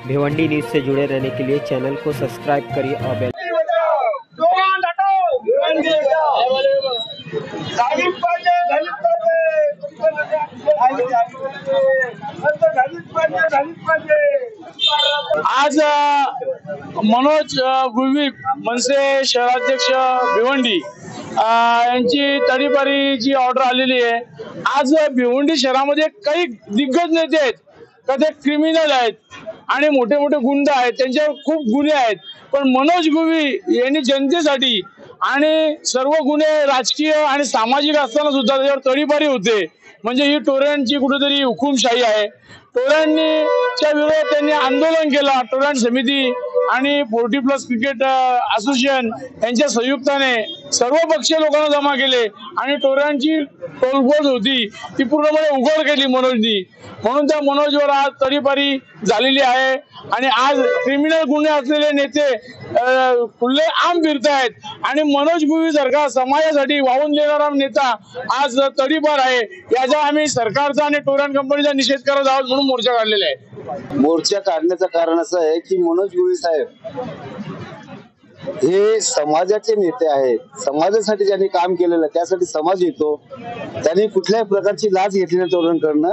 Bhiwandi news से जुड़े रहने के लिए चैनल को सब्सक्राइब करिए और बेल आज मनोज गुळवी मनसे शहराध्यक्ष भिवंडी यांची तडीपारी जी ऑर्डर आलेली आहे। आज भिवंडी शहरामध्ये काही दिग्गज नेते आहेत, कधी क्रिमिनल आहेत आणि मोठे मोठे गुंड आहेत, त्यांच्यावर खूप गुन्हे आहेत। पण मनोज गुळवी यांनी जनतेसाठी आणि सर्व गुन्हे राजकीय आणि सामाजिक असताना सुद्धा त्याच्यावर तडीपारी होते। म्हणजे ही टोरांची कुठेतरी हुकुमशाही आहे। टोरांच्या विरोधात त्यांनी आंदोलन केलं। टोरांट समिती आणि 40+ क्रिकेट असोसिएशन यांच्या संयुक्ताने सर्व पक्षीय लोकांना जमा केले आणि टोरांची टोलबोल होती ती पूर्णपणे उघड केली मनोजनी। म्हणून त्या मनोजवर आज तडीपारी झालेली आहे आणि आज क्रिमिनल गुन्हे असलेले नेते खुले आम फिरतायत आणि मनोज गुळवी सारखा समाजासाठी वाहून देणारा नेता आज तडीपार आहे। याचा आम्ही सरकारचा आणि टोरांट कंपनीचा निषेध करत आहोत, म्हणून मोर्चा काढलेला आहे। मोर्चा काढण्याचं कारण असं आहे की मनोज गुळवी साहेब हे समाजाचे नेते आहेत। समाजासाठी ज्यांनी काम केलेलं त्यासाठी समाज येतो। त्यांनी कुठल्याही प्रकारची लाच घेतली नाही टोरांकडनं,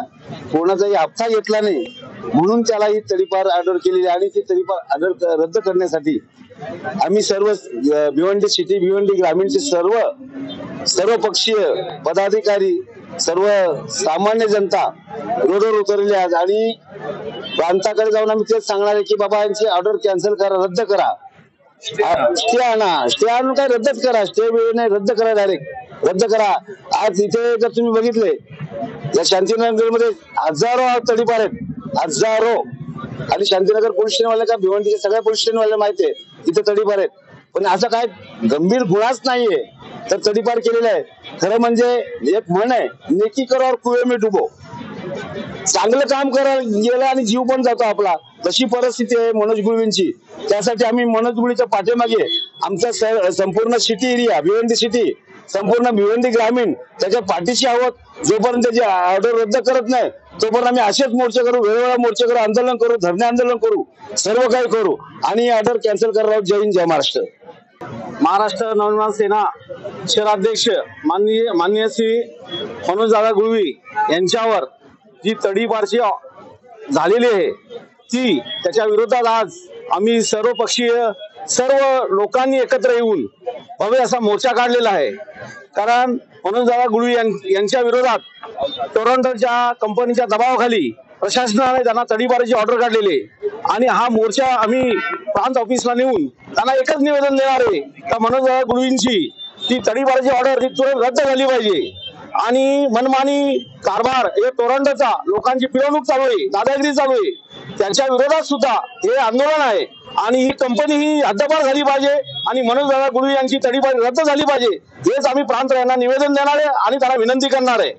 कोणाचाही हप्ता घेतला नाही, म्हणून त्याला ही तडीपार ऑर्डर केलेली आणि ती तडीपार ऑर्डर रद्द करण्यासाठी आम्ही सर्व भिवंडी सिटी भिवंडी ग्रामीणचे सर्व पक्षीय पदाधिकारी सर्व सामान्य जनता रोडवर उतरले आहेत आणि प्रांताकडे जाऊन आम्ही तेच सांगणार आहे की बाबा यांची ऑर्डर कॅन्सल करा, रद्द करा, स्टे आणून काय रद्दच करा, स्टे नाही रद्द करा, डायरेक्ट रद्द करा। आज इथे जर तुम्ही बघितले या शांतीनगर मध्ये हजारो तडीपार आहेत, हजारो। आणि शांतीनगर पोलीस स्टेशनवाले का भिवंडीचे सगळ्या पोलीस स्टेशनवाले माहिती आहे तिथे तडीपार आहेत, पण असं काय गंभीर गुन्हाच नाहीये तर तडीपार केलेला आहे। खरं म्हणजे एक म्हण आहे, नेकी करो और कुएं में डुबो। चांगलं काम करायला गेलं आणि जीव पण जातो आपला, तशी परिस्थिती आहे मनोज गुळवींची। त्यासाठी आम्ही मनोज गुळवीच्या पाठीमागे आमचा संपूर्ण सिटी एरिया भिवंडी सिटी संपूर्ण भिवंडी ग्रामीण त्याच्या पाठीशी आहोत। जोपर्यंत त्याची ऑर्डर रद्द करत नाही तोपर्यंत आम्ही असेच मोर्चे करू, वेगवेगळ्या मोर्चे करू, आंदोलन करू, धरणे आंदोलन करू, सर्व काही करू आणि ऑर्डर कॅन्सल करावं। जय हिंद, जय महाराष्ट्र। महाराष्ट्र नवनिर्माण सेना शहराध्यक्ष माननीय श्री मनोज दादा गुळवी यांच्यावर जी तडीपारची झालेली आहे ती त्याच्या विरोधात आज आम्ही सर्व पक्षीय सर्व लोकांनी एकत्र येऊन भव्य असा मोर्चा काढलेला आहे। कारण मनोज दादा गुळवी यांच्या विरोधात टोरंटोच्या कंपनीच्या दबावाखाली प्रशासनाने त्यांना तडीपारीची ऑर्डर काढलेली आणि हा मोर्चा आम्ही प्रांत ऑफिसला नेऊन त्यांना एकच निवेदन देणार आहे की मनोज दादा गुळवींची ती तडीपारीची ऑर्डर तुरंत रद्द झाली पाहिजे आणि मनमानी कारभार हे टोरंटोचा लोकांची पिळवणूक चालू आहे, दादागिरी चालू आहे, त्यांच्या विरोधात सुद्धा हे आंदोलन आहे आणि ही कंपनी ही हद्दपार झाली पाहिजे आणि मनोज दादा गुळवी यांची तडीपारी रद्द झाली पाहिजे हेच आम्ही प्रांत यांना निवेदन देणार आहे आणि त्यांना विनंती करणार आहे।